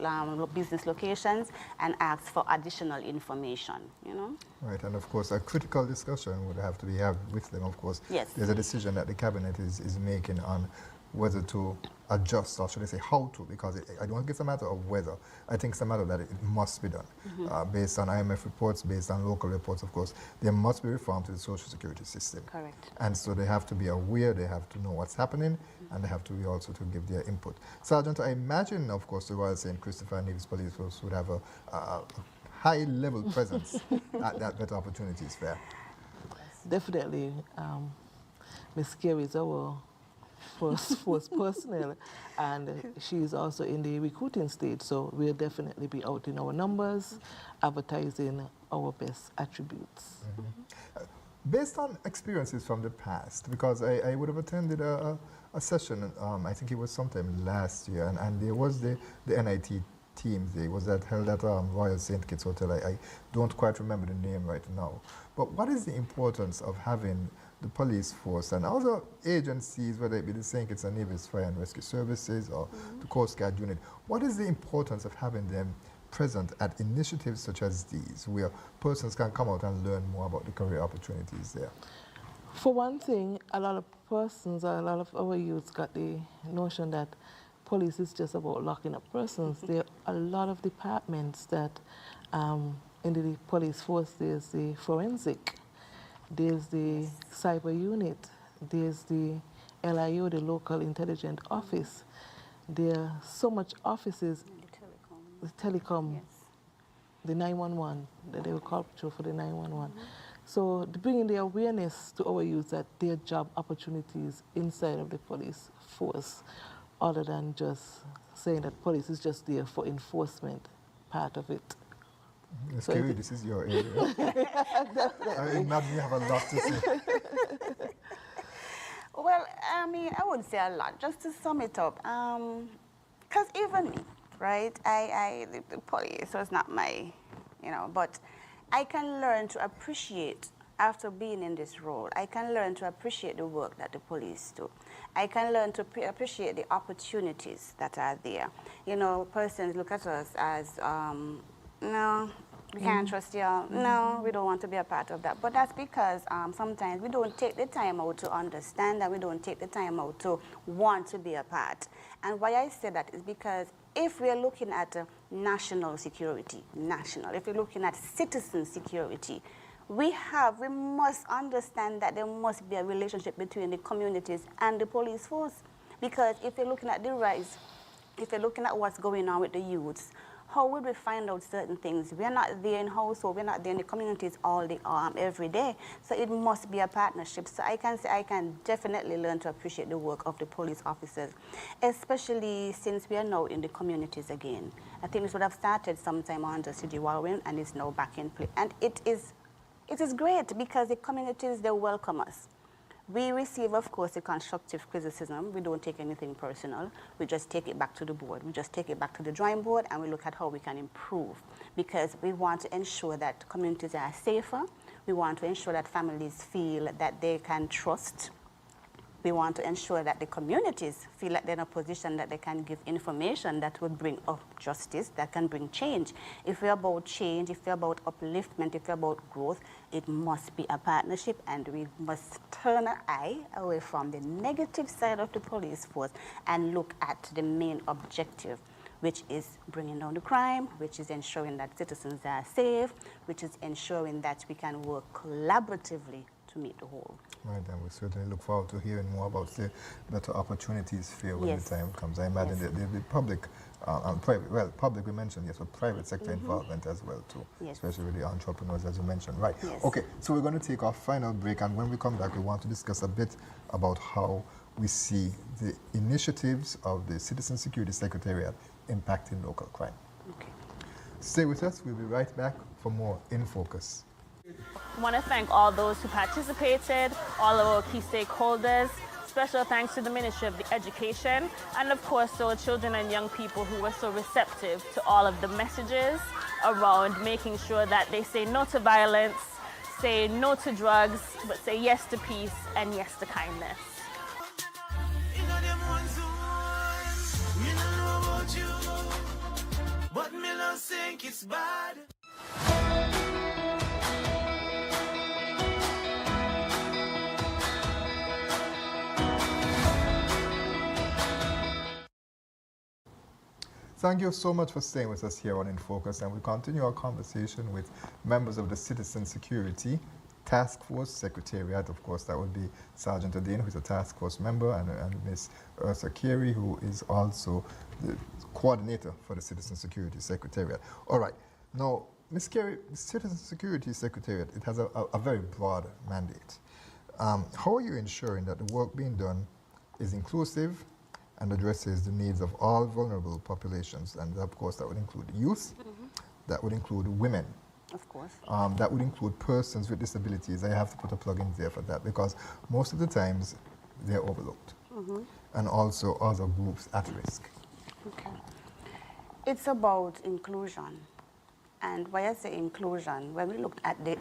business locations and ask for additional information, you know? Right, and of course, a critical discussion would have to be had with them, of course. Yes. There's a decision that the cabinet is making on whether to adjust, or should I say how to, because I don't think it's a matter of whether. I think it's a matter that it must be done. Based on IMF reports, based on local reports, of course, there must be reform to the Social Security system. Correct. And so they have to be aware, they have to know what's happening, and they have to be also to give their input. Sergeant, I imagine, of course, the Royal St. Christopher and Nevis Police Force would have a high-level presence at that Better Opportunities Fair. Definitely. Ms. Carey is our force personnel, and she's also in the recruiting stage, so we'll definitely be out in our numbers, advertising our best attributes. Based on experiences from the past, because I would have attended a session, I think it was sometime last year, and there was the NIT Teams Day, was that held at Royal St. Kitts Hotel. I don't quite remember the name right now. But what is the importance of having the police force and other agencies, whether it be the St. Kitts and Nevis Fire and Rescue Services or the Coast Guard unit, what is the importance of having them present at initiatives such as these, where persons can come out and learn more about the career opportunities there? For one thing, a lot of persons, a lot of our youths got the notion that police is just about locking up persons. There are a lot of departments that in the police force. There's the forensic, there's the cyber unit, there's the LIO, the local intelligence office. There are so much offices, the telecom, Yes. the 911, that they will call for the 911. So bringing the awareness to our youth that there are job opportunities inside of the police force, other than just saying that police is just there for enforcement part of it. Ms. Kerry, this is your area. I imagine you have a lot to say. Well, I mean, I would say a lot. Just to sum it up, because even me, right? The police was not my, but I can learn to appreciate, after being in this role, I can learn to appreciate the work that the police do. I can learn to appreciate the opportunities that are there. Persons look at us as, no, we can't trust y'all. No, we don't want to be a part of that. But that's because sometimes we don't take the time out to understand, and we don't take the time out to want to be a part. And why I say that is because if we're looking at national security, if we're looking at citizen security, we must understand that there must be a relationship between the communities and the police force. Because if you're looking at the rise, if you're looking at what's going on with the youths, how would we find out certain things? We're not there in household, we're not there in the communities every day. So it must be a partnership. So I can say I can definitely learn to appreciate the work of the police officers, especially since we are now in the communities again. I think this would have started sometime under City Warwin, and it's now back in play. And it is great because the communities, they welcome us. We receive, of course, the constructive criticism. We don't take anything personal. We just take it back to the board. We just take it back to the drawing board, and we look at how we can improve, because we want to ensure that communities are safer. We want to ensure that families feel that they can trust. We want to ensure that the communities feel like they're in a position that they can give information that would bring up justice, that can bring change. If we're about change, if we're about upliftment, if we're about growth, it must be a partnership, and we must turn an eye away from the negative side of the police force and look at the main objective, which is bringing down the crime, which is ensuring that citizens are safe, which is ensuring that we can work collaboratively to meet the whole. Right, and we certainly look forward to hearing more about the better opportunities fair when the time comes. I imagine the public and private, public we mentioned, yes, but private sector involvement as well too, especially with the entrepreneurs, as you mentioned. Right, okay, so we're going to take our final break, and when we come back, we want to discuss a bit about how we see the initiatives of the Citizen Security Secretariat impacting local crime. Okay. Stay with us, we'll be right back for more In Focus. I want to thank all those who participated, all of our key stakeholders. Special thanks to the Ministry of Education, and of course to our children and young people who were so receptive to all of the messages around making sure that they say no to violence, say no to drugs, but say yes to peace and yes to kindness. But me not think it's bad. Thank you so much for staying with us here on In Focus, and we continue our conversation with members of the Citizen Security Task Force Secretariat. Of course, that would be Sergeant Adine, who is a task force member, and Ms. Ursa Carey, who is also the coordinator for the Citizen Security Secretariat. All right, now, Ms. Carey, the Citizen Security Secretariat, it has a very broad mandate. How are you ensuring that the work being done is inclusive and addresses the needs of all vulnerable populations? And of course, that would include youth, that would include women. Of course. That would include persons with disabilities. I have to put a plug in there for that, because most of the times they're overlooked. And also other groups at risk. Okay. It's about inclusion. And why I say inclusion, when we looked at the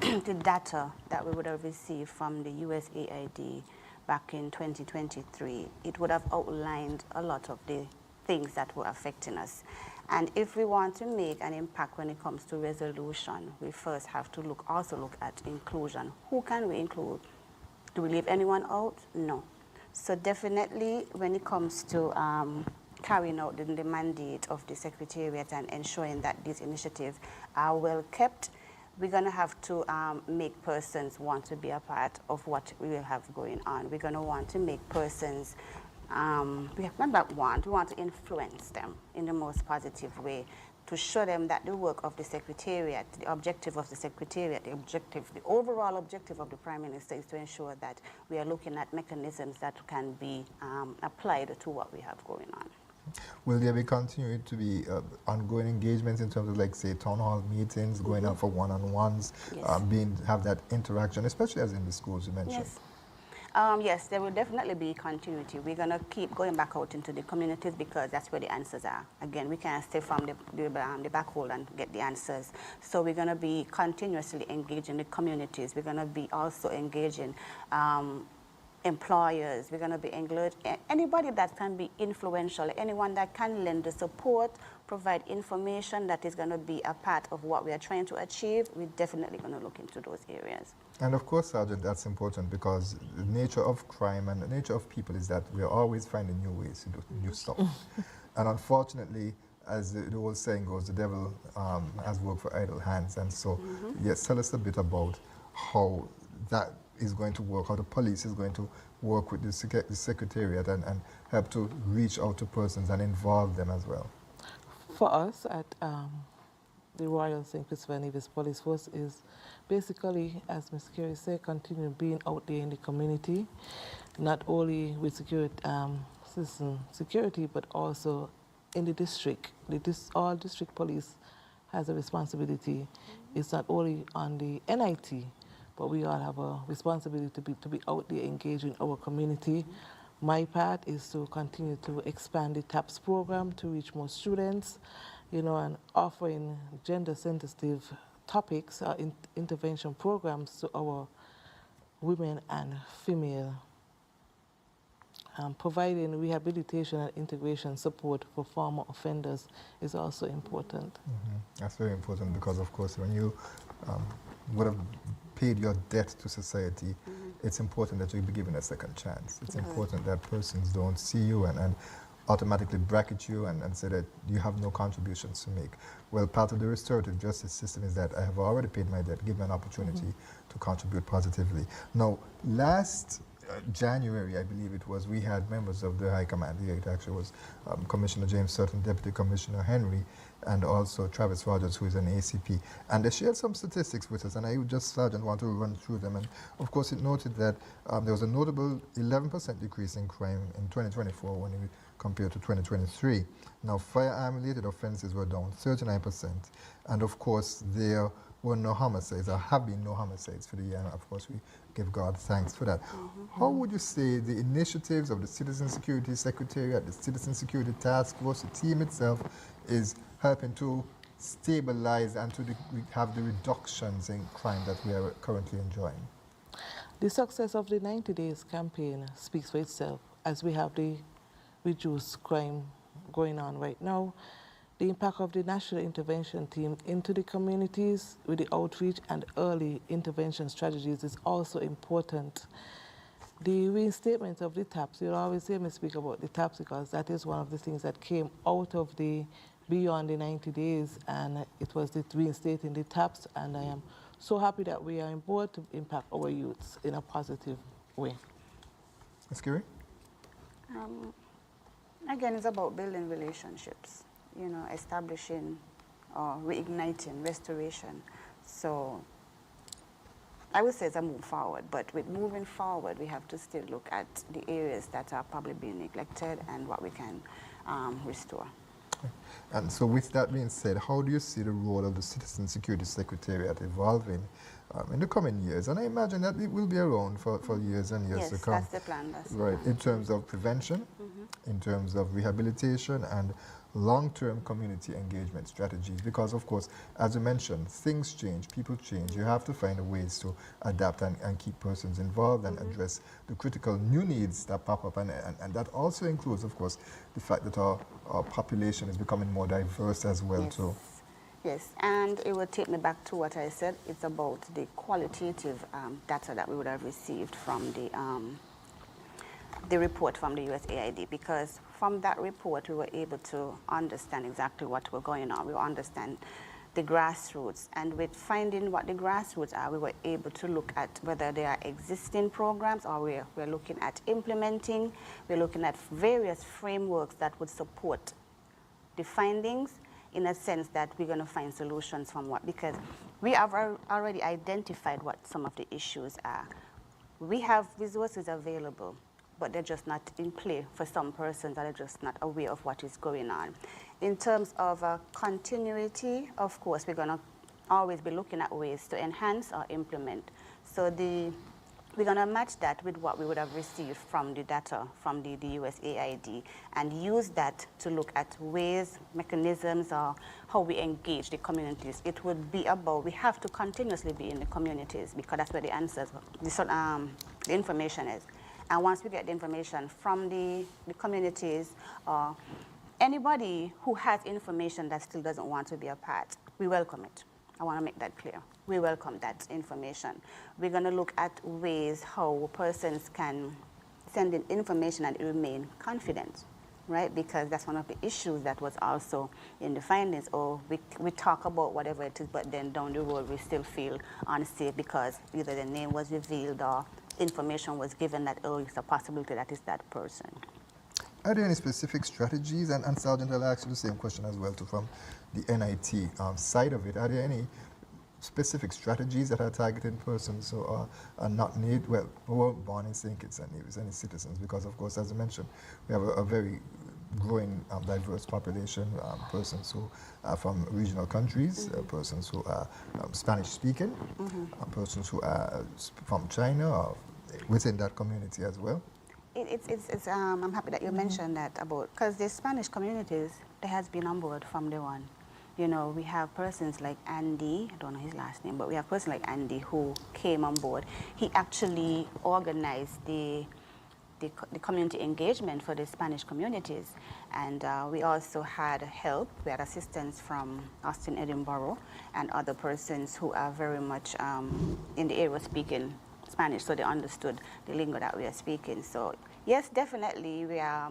data that we would have received from the USAID back in 2023, it would have outlined a lot of the things that were affecting us. And if we want to make an impact when it comes to resolution, we first have to also look at inclusion. Who can we include? Do we leave anyone out? No. So definitely when it comes to carrying out the mandate of the Secretariat and ensuring that these initiatives are well kept, we're going to have to make persons want to be a part of what we will have going on. We're going to want to make persons, we want to influence them in the most positive way, to show them that the work of the Secretariat, the objective of the Secretariat, the overall objective of the Prime Minister is to ensure that we are looking at mechanisms that can be applied to what we have going on. Will there be continuing to be ongoing engagements in terms of, like, say, town hall meetings, going out for one-on-ones, Yes. have that interaction, especially as in the schools you mentioned? Yes. Yes, there will definitely be continuity. We're going to keep going back out into the communities because that's where the answers are. Again, we can't stay from the back hole and get the answers. So we're going to be continuously engaging the communities. We're going to be also engaging employers. We're going to be engaged anybody that can be influential, anyone that can lend the support, provide information that is going to be a part of what we are trying to achieve. We're definitely going to look into those areas. And of course, Sergeant, that's important because the nature of crime and the nature of people is that we're always finding new ways to do new stuff. And unfortunately, as the old saying goes, the devil has work for idle hands. And so, yes, tell us a bit about how that is going to work, how the police is going to work with the Secretariat and help to reach out to persons and involve them as well. For us at the Royal St. Christopher Nevis Police Force is basically, as Ms. Carey said, continue being out there in the community, not only with citizen security, but also in the district. All district police has a responsibility. It's not only on the NIT, but we all have a responsibility to be out there engaging our community. My part is to continue to expand the TAPS program to reach more students, you know, and offering gender-sensitive topics, intervention programs to our women and female. Providing rehabilitation and integration support for former offenders is also important. That's very important because, of course, when you would have paid your debt to society, it's important that you be given a second chance. It's important that persons don't see you and automatically bracket you and say that you have no contributions to make. Well, part of the restorative justice system is that I have already paid my debt, give me an opportunity to contribute positively. Now, last January, I believe it was, we had members of the High Command. It actually was Commissioner James Sutton, Deputy Commissioner Henry, and also Travis Rogers, who is an ACP. And they shared some statistics with us, and I just, Sergeant, want to run through them. And of course, it noted that there was a notable 11% decrease in crime in 2024 when we compared to 2023. Now, firearm-related offenses were down 39%. And of course, there were no homicides, or have been no homicides for the year, and of course we give God thanks for that. How would you say the initiatives of the Citizen Security Secretariat, the Citizen Security Task Force, the team itself is helping to stabilize and to have the reductions in crime that we are currently enjoying? The success of the 90 Days campaign speaks for itself, as we have the reduced crime going on right now. The impact of the National Intervention Team into the communities with the outreach and early intervention strategies is also important. The reinstatement of the TAPS, you'll always hear me speak about the TAPS because that is one of the things that came out of the beyond the 90 days, and it was the reinstating the TAPS, and I am so happy that we are on board to impact our youths in a positive way. Ms. Curie? Again, it's about building relationships, you know, establishing or reigniting restoration. So I would say it's a move forward, but with moving forward, we have to still look at the areas that are probably being neglected and what we can restore. And so with that being said, how do you see the role of the Citizen Security Secretariat evolving in the coming years? And I imagine that it will be around for years and years to come. Yes, that's the plan. Right, in terms of prevention, in terms of rehabilitation and long-term community engagement strategies, because of course, as you mentioned, things change, people change. You have to find ways to adapt and keep persons involved and address the critical new needs that pop up, and that also includes, of course, the fact that our population is becoming more diverse as well too. Yes, and it will take me back to what I said. It's about the qualitative data that we would have received from the report from the USAID, because from that report we were able to understand exactly what was going on. We understand the grassroots, and with finding what the grassroots are, we were able to look at whether there are existing programs or we're looking at implementing. We're looking at various frameworks that would support the findings, in a sense that we're going to find solutions from what, because we have already identified what some of the issues are. We have resources available, but they're just not in play for some persons that are just not aware of what is going on. In terms of continuity, of course, we're going to always be looking at ways to enhance or implement. So we're going to match that with what we would have received from the data from the USAID and use that to look at ways, mechanisms, or how we engage the communities. It would be about, we have to continuously be in the communities because that's where the answers, the information is. And once we get the information from the communities, anybody who has information that still doesn't want to be a part, we welcome it. I want to make that clear. We welcome that information. We're going to look at ways how persons can send in information and remain confident, right? Because that's one of the issues that was also in the findings. Or we talk about whatever it is, but then down the road we still feel unsafe because either the name was revealed or information was given that, oh, it's a possibility that is that person. Are there any specific strategies, and Sergeant, I'll ask you the same question as well too, from the NIT side of it. Are there any specific strategies that are targeting persons who are not who weren't born in St. Kitts and Nevis, any citizens? Because, of course, as I mentioned, we have a very growing diverse population, persons who are from regional countries, persons who are Spanish-speaking, persons who are from China or within that community as well. I'm happy that you mentioned that about, because the Spanish communities, they has been on board from day one. You know, we have persons like Andy, I don't know his last name, but we have persons like Andy who came on board. He actually organized the community engagement for the Spanish communities. And we also had help, we had assistance from Austin, Edinburgh, and other persons who are very much in the area speaking Spanish, so they understood the lingo that we are speaking. So yes, definitely we are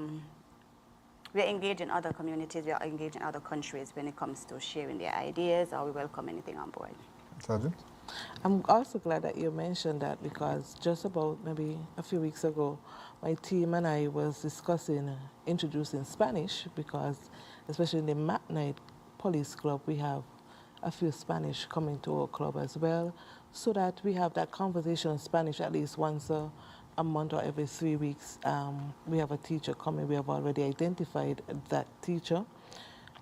engaged in other communities, we are engaged in other countries when it comes to sharing their ideas, or we welcome anything on board. Sergeant? I'm also glad that you mentioned that, because just about maybe a few weeks ago, my team and I was discussing introducing Spanish, because especially in the Mat Night Police Club, we have a few Spanish coming to our club as well, so that we have that conversation in Spanish at least once a month or every 3 weeks. We have a teacher coming. We have already identified that teacher.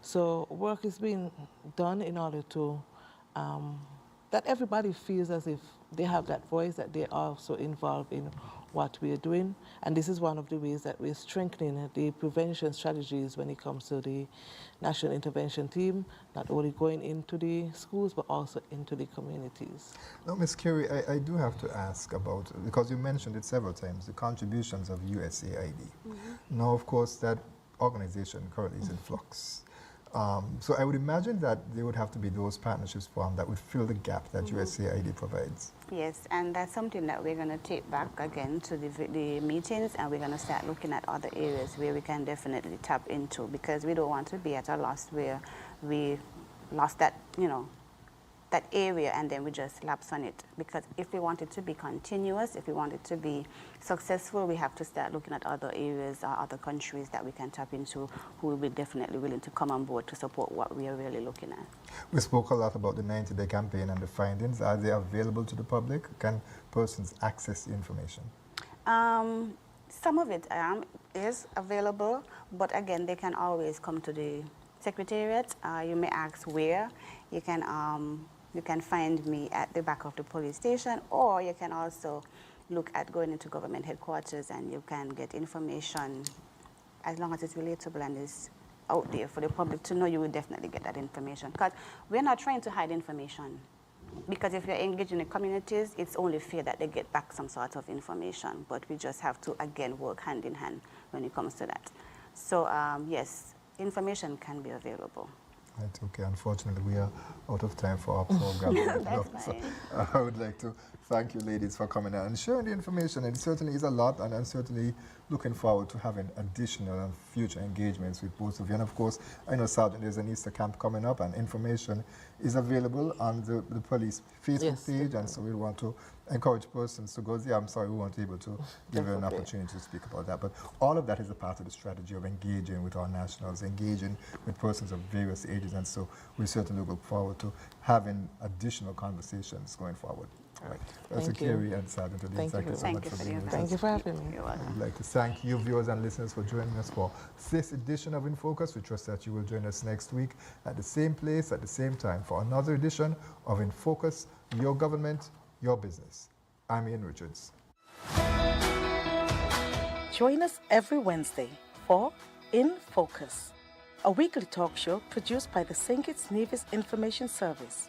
So work is being done in order to that everybody feels as if they have that voice, that they are also involved in what we are doing. And this is one of the ways that we're strengthening the prevention strategies when it comes to the National Intervention Team, not only going into the schools, but also into the communities. Now, Ms. Carey, I do have to ask about, because you mentioned it several times, the contributions of USAID. Now, of course, that organization currently is in flux. So I would imagine that there would have to be those partnerships formed that would fill the gap that USAID provides. Yes, and that's something that we're going to take back again to the meetings, and we're going to start looking at other areas where we can definitely tap into, because we don't want to be at a loss where we lost that, that area and then we just lapse on it. Because if we want it to be continuous, if we want it to be successful, we have to start looking at other areas or other countries that we can tap into, who will be definitely willing to come on board to support what we are really looking at. We spoke a lot about the 90-day campaign and the findings. Are they available to the public? Can persons access the information? Some of it is available, but again, they can always come to the Secretariat. You may ask where. You can find me at the back of the police station, or you can also look at going into government headquarters, and you can get information as long as it's relatable and is out there for the public to know. You will definitely get that information, because we're not trying to hide information. Because if you're engaged in the communities, it's only fair that they get back some sort of information, but we just have to, again, work hand in hand when it comes to that. So yes, information can be available. Right, okay. Unfortunately, we are out of time for our program. That's fine. So I would like to thank you, ladies, for coming out and sharing the information. It certainly is a lot, and I'm certainly looking forward to having additional and future engagements with both of you. And of course, I know, Sergeant, there's an Easter camp coming up, and information is available on the police Facebook page, and so we want to encourage persons to go there. I'm sorry we weren't able to give you an opportunity to speak about that, but all of that is a part of the strategy of engaging with our nationals, engaging with persons of various ages, and so we certainly look forward to having additional conversations going forward. Right. That's Thank Kerry and Sergeant Odin. Thank you So very much Thank you for for the being with Thank us. you for having me. You're welcome. I'd like to thank you, viewers and listeners, for joining us for this edition of InFocus. We trust that you will join us next week at the same place, at the same time, for another edition of InFocus, your government, your business. I'm Ian Richards. Join us every Wednesday for In Focus, a weekly talk show produced by the St. Kitts Nevis Information Service.